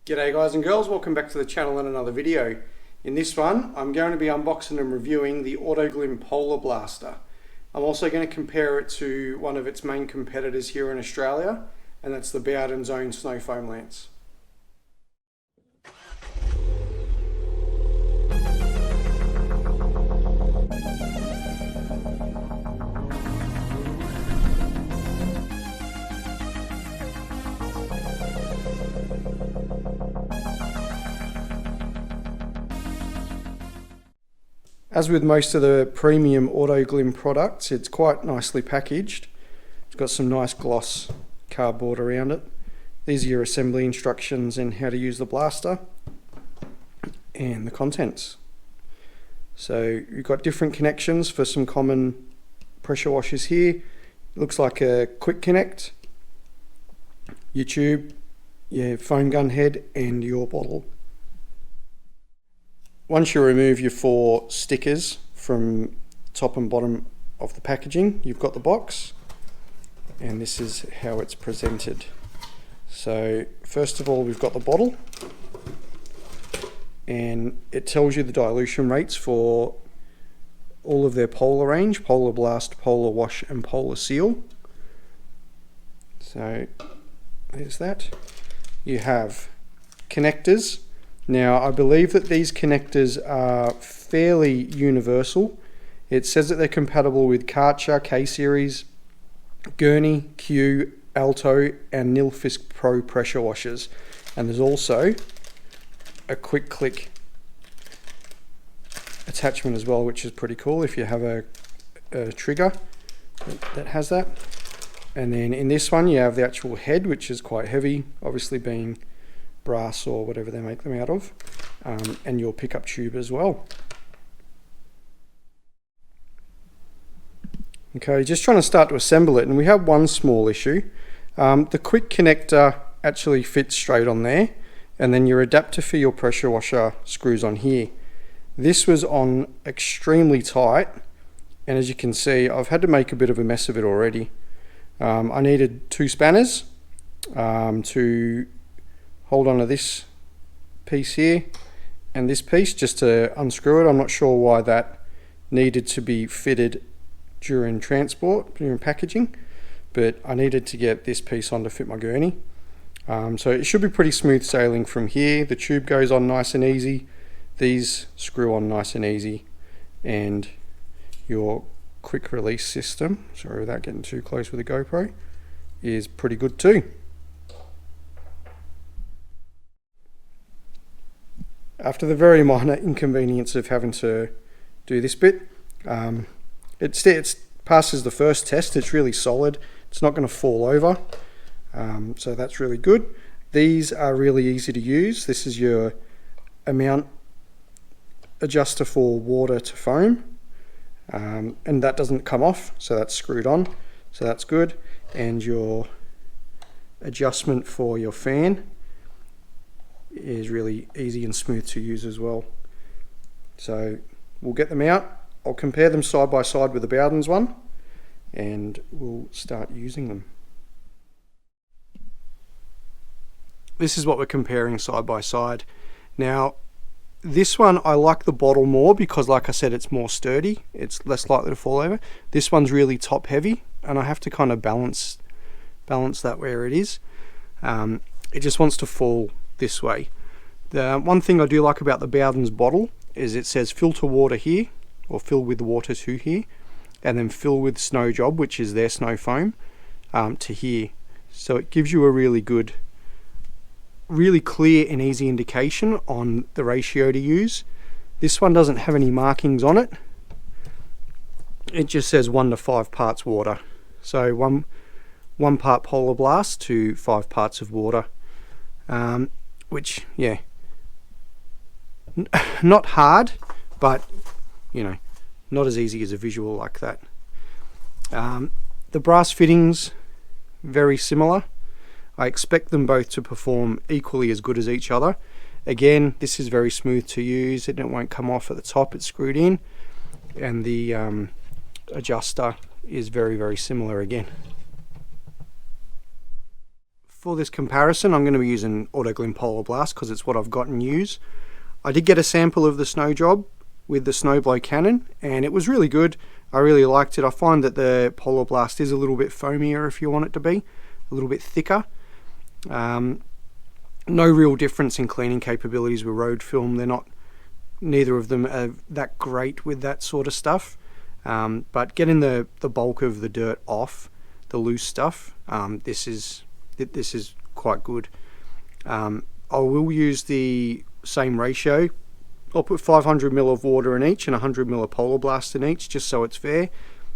G'day guys and girls, welcome back to the channel and another video. In this one, I'm going to be unboxing and reviewing the Autoglym Polar Blaster. I'm also going to compare it to one of its main competitors here in Australia, and that's the Bowdens Own snow foam lance. As with most of the premium Autoglym products, it's quite nicely packaged. It's got some nice gloss cardboard around it. These are your assembly instructions and how to use the blaster and the contents. So you've got different connections for some common pressure washers here. It looks like a quick connect, your tube, your foam gun head and your bottle. Once you remove your 4 stickers from top and bottom of the packaging, you've got the box, and this is how it's presented. So first of all, we've got the bottle, and it tells you the dilution rates for all of their Polar range: Polar Blast, Polar Wash and Polar Seal. So there's that. You have connectors. Now, I believe that these connectors are fairly universal. It says that they're compatible with Karcher, K-Series, Gurney, Q, Alto and Nilfisk Pro pressure washers. And there's also a quick click attachment as well, which is pretty cool if you have a trigger that has that. And then in this one you have the actual head, which is quite heavy, obviously being brass or whatever they make them out of, and your pickup tube as well. Okay, just trying to start to assemble it, and we have one small issue. The quick connector actually fits straight on there, and then your adapter for your pressure washer screws on here. This was on extremely tight, and as you can see, I've had to make a bit of a mess of it already. I needed 2 spanners to hold on to this piece here and this piece just to unscrew it. I'm not sure why that needed to be fitted during transport, during packaging, but I needed to get this piece on to fit my gurney. So it should be pretty smooth sailing from here. The tube goes on nice and easy. These screw on nice and easy, and your quick release system, sorry without getting too close with the GoPro, is pretty good too. After the very minor inconvenience of having to do this bit, it passes the first test. It's really solid. It's not going to fall over, so that's really good. These are really easy to use. This is your amount adjuster for water to foam, and that doesn't come off, so that's screwed on, so that's good. And your adjustment for your fan is really easy and smooth to use as well. So we'll get them out. I'll compare them side by side with the Bowdens one, and we'll start using them. This is what we're comparing side by side. Now, this one I like the bottle more because, like I said, it's more sturdy. It's less likely to fall over. This one's really top heavy, and I have to kind of balance that where it is. It just wants to fall this way. The one thing I do like about the Bowdens bottle is it says filter water here, or fill with water to here, and then fill with snow job, which is their snow foam, to here. So it gives you a really good, really clear and easy indication on the ratio to use. This one doesn't have any markings on it. It just says 1 to 5 parts water. So one part Polar Blast to 5 parts of water. Which, yeah, not hard, but you know, not as easy as a visual like that. The brass fittings, very similar. I expect them both to perform equally as good as each other. Again, this is very smooth to use, and it won't come off at the top. It's screwed in, and the adjuster is very, very similar again. For this comparison, I'm going to be using Autoglym Polar Blast because it's what I've got and use. I did get a sample of the snow job with the snowblow cannon, and it was really good. I really liked it. I find that the Polar Blast is a little bit foamier if you want it to be, a little bit thicker. No real difference in cleaning capabilities with road film. Neither of them are that great with that sort of stuff. But getting the bulk of the dirt off, the loose stuff, this is quite good. I will use the same ratio. I'll put 500 ml of water in each and 100 ml of Polar Blast in each, just so it's fair,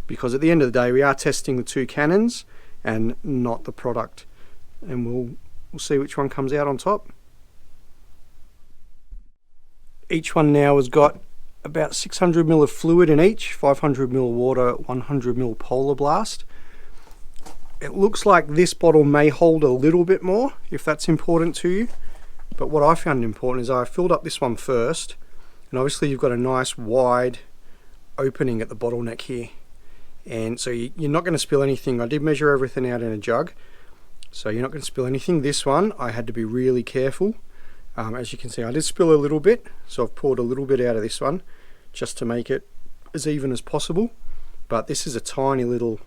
because at the end of the day we are testing the two cannons and not the product, and we'll see which one comes out on top. Each one now has got about 600 ml of fluid in each, 500 ml water, 100 ml Polar Blast. It looks like this bottle may hold a little bit more if that's important to you, but what I found important is I filled up this one first, and obviously you've got a nice wide opening at the bottleneck here, and so you're not going to spill anything. I did measure everything out in a jug, so you're not going to spill anything. This one I had to be really careful. As you can see, I did spill a little bit, so I've poured a little bit out of this one just to make it as even as possible, but this is a tiny little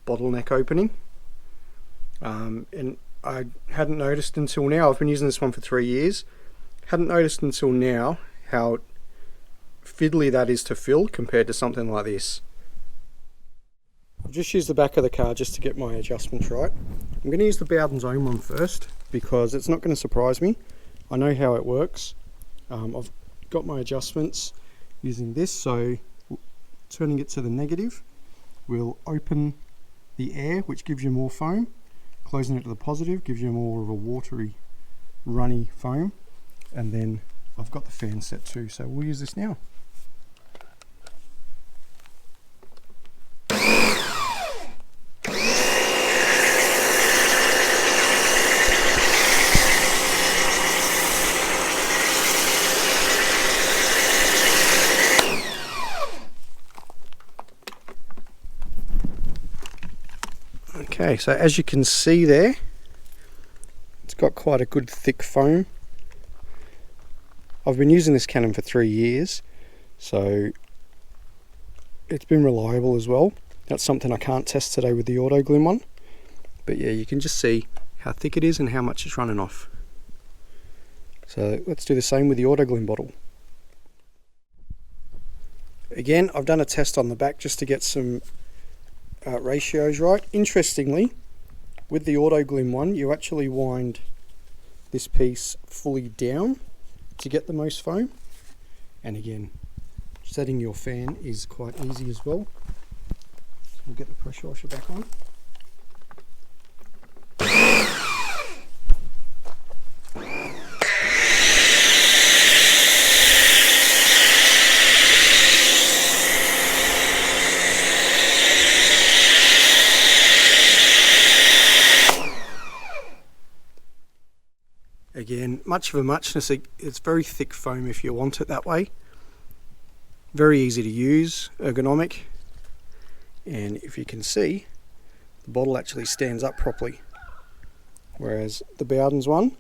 bottleneck opening. And I hadn't noticed until now. I've been using this one for 3 years. Hadn't noticed until now how fiddly that is to fill compared to something like this. I've just used the back of the car just to get my adjustments right. I'm going to use the Bowdens Own one first because it's not going to surprise me. I know how it works. I've got my adjustments using this, so turning it to the negative will open the air, which gives you more foam. Closing it to the positive gives you more of a watery, runny foam. And then I've got the fan set too, so we'll use this now. Okay, so as you can see there, it's got quite a good thick foam. I've been using this cannon for 3 years, so it's been reliable as well. That's something I can't test today with the Autoglym one. But yeah, you can just see how thick it is and how much it's running off. So let's do the same with the Autoglym bottle. Again, I've done a test on the back just to get some ratios right. Interestingly, with the Autoglym one, you actually wind this piece fully down to get the most foam, and again, setting your fan is quite easy as well. So we'll get the pressure washer back on. Again, much of a muchness. It's very thick foam if you want it that way. Very easy to use, ergonomic, and if you can see, the bottle actually stands up properly, whereas the Bowdens one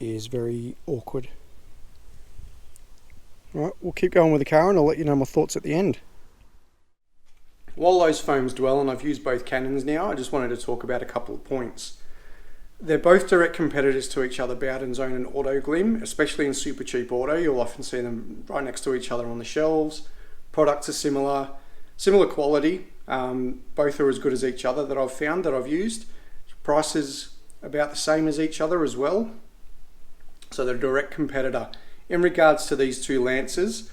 is very awkward. Right, we'll keep going with the car and I'll let you know my thoughts at the end. While those foams dwell, and I've used both cannons now, I just wanted to talk about a couple of points. They're both direct competitors to each other, Bowdens Own and Autoglym, especially in super cheap auto. You'll often see them right next to each other on the shelves. Products are similar quality. Both are as good as each other that I've found, that I've used. Prices about the same as each other as well. So they're a direct competitor. In regards to these two lances,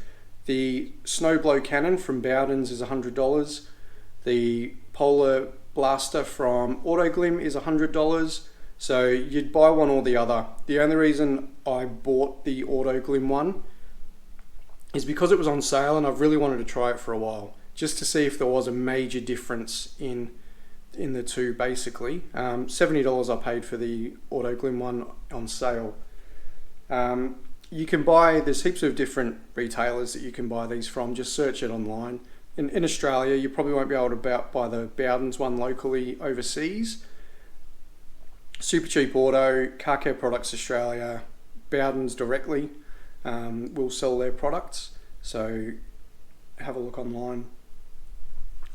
the snowblow cannon from Bowdens is $100. The Polar Blaster from Autoglym is $100. So you'd buy one or the other. The only reason I bought the Autoglym one is because it was on sale and I've really wanted to try it for a while, just to see if there was a major difference in the two basically. $70 I paid for the Autoglym one on sale. You can buy, there's heaps of different retailers that you can buy these from, just search it online. In Australia you probably won't be able to buy the Bowdens one locally overseas. Super Cheap Auto, Car Care Products Australia, Bowdens directly will sell their products, so have a look online.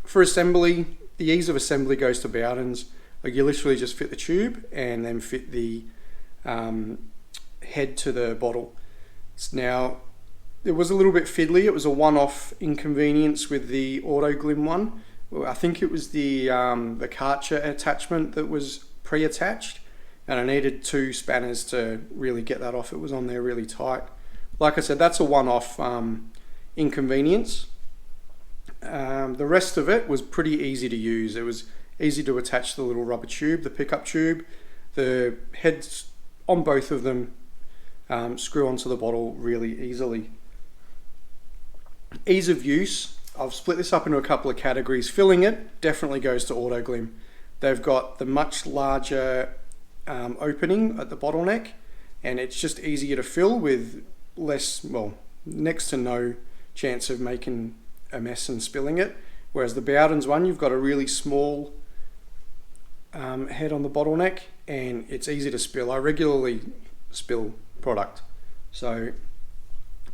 For assembly, the ease of assembly goes to Bowdens. Like, you literally just fit the tube and then fit the head to the bottle. Now, it was a little bit fiddly. It was a one-off inconvenience with the Autoglym one. I think it was the Karcher attachment that was pre-attached, and I needed 2 spanners to really get that off. It was on there really tight. Like I said, that's a one-off inconvenience. The rest of it was pretty easy to use. It was easy to attach the little rubber tube, the pickup tube. The heads on both of them screw onto the bottle really easily. Ease of use, I've split this up into a couple of categories. Filling it definitely goes to Autoglym. They've got the much larger opening at the bottleneck, and it's just easier to fill with less, well, next to no chance of making a mess and spilling it. Whereas the Bowdens one, you've got a really small head on the bottleneck, and it's easy to spill. I regularly spill product, so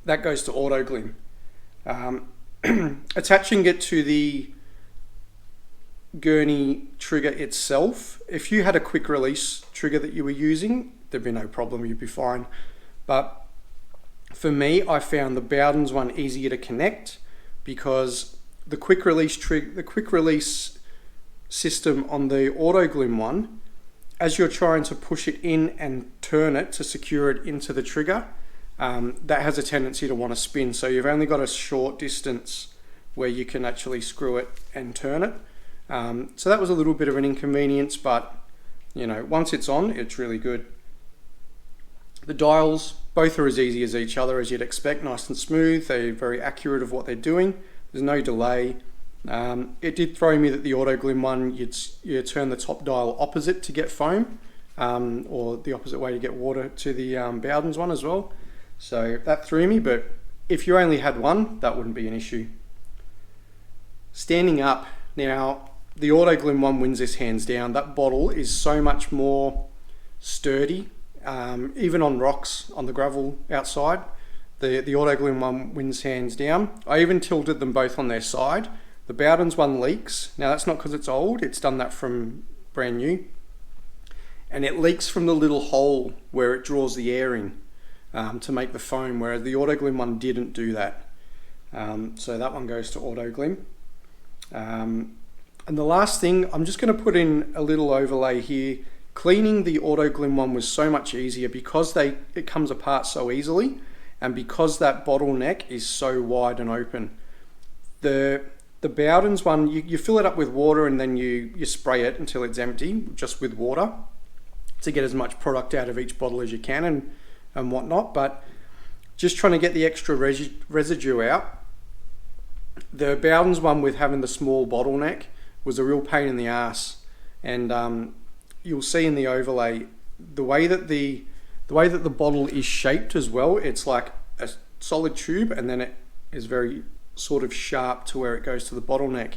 that goes to Autoglym. Attaching it to the gurney trigger itself, if you had a quick release trigger that you were using, there'd be no problem, you'd be fine. But for me, I found the Bowdens one easier to connect, because the quick release system on the Autoglym one, as you're trying to push it in and turn it to secure it into the trigger, that has a tendency to want to spin. So you've only got a short distance where you can actually screw it and turn it. So that was a little bit of an inconvenience, but you know, once it's on, it's really good. The dials, both are as easy as each other, as you'd expect, nice and smooth. They're very accurate of what they're doing. There's no delay. It did throw me that the Autoglym one, you'd turn the top dial opposite to get foam, or the opposite way to get water to the Bowdens one as well. So that threw me, but if you only had one, that wouldn't be an issue. Standing up, now the Autoglym one wins this hands down. That bottle is so much more sturdy, even on rocks, on the gravel outside. The Autoglym one wins hands down. I even tilted them both on their side. The Bowdens one leaks. Now that's not because it's old, it's done that from brand new. And it leaks from the little hole where it draws the air in to make the foam, whereas the Autoglym one didn't do that. So that one goes to Autoglym. And the last thing, I'm just going to put in a little overlay here. Cleaning the Autoglym one was so much easier because it comes apart so easily, and because that bottleneck is so wide and open. The Bowdens one, you fill it up with water and then you spray it until it's empty, just with water, to get as much product out of each bottle as you can and whatnot. But just trying to get the extra residue out, the Bowdens one with having the small bottleneck was a real pain in the ass. And you'll see in the overlay, the way that the bottle is shaped as well, it's like a solid tube, and then it is very sort of sharp to where it goes to the bottleneck,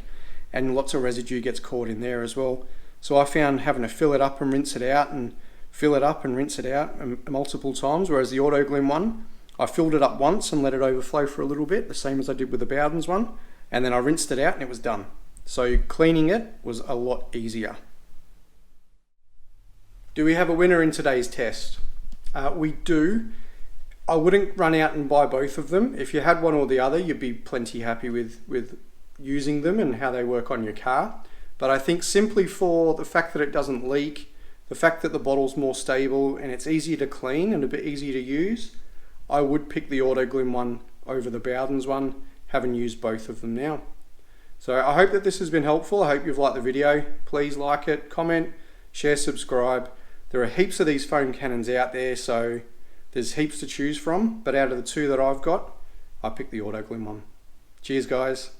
and lots of residue gets caught in there as well. So I found having to fill it up and rinse it out, and fill it up and rinse it out multiple times, whereas the Autoglym one, I filled it up once and let it overflow for a little bit, the same as I did with the Bowdens one, and then I rinsed it out and it was done. So cleaning it was a lot easier. Do we have a winner in today's test? We do. I wouldn't run out and buy both of them. If you had one or the other, you'd be plenty happy with using them and how they work on your car. But I think simply for the fact that it doesn't leak, the fact that the bottle's more stable and it's easier to clean and a bit easier to use, I would pick the Autoglym one over the Bowdens one, having used both of them now. So I hope that this has been helpful. I hope you've liked the video. Please like it, comment, share, subscribe. There are heaps of these foam cannons out there, so there's heaps to choose from, but out of the two that I've got, I picked the Autoglym one. Cheers guys.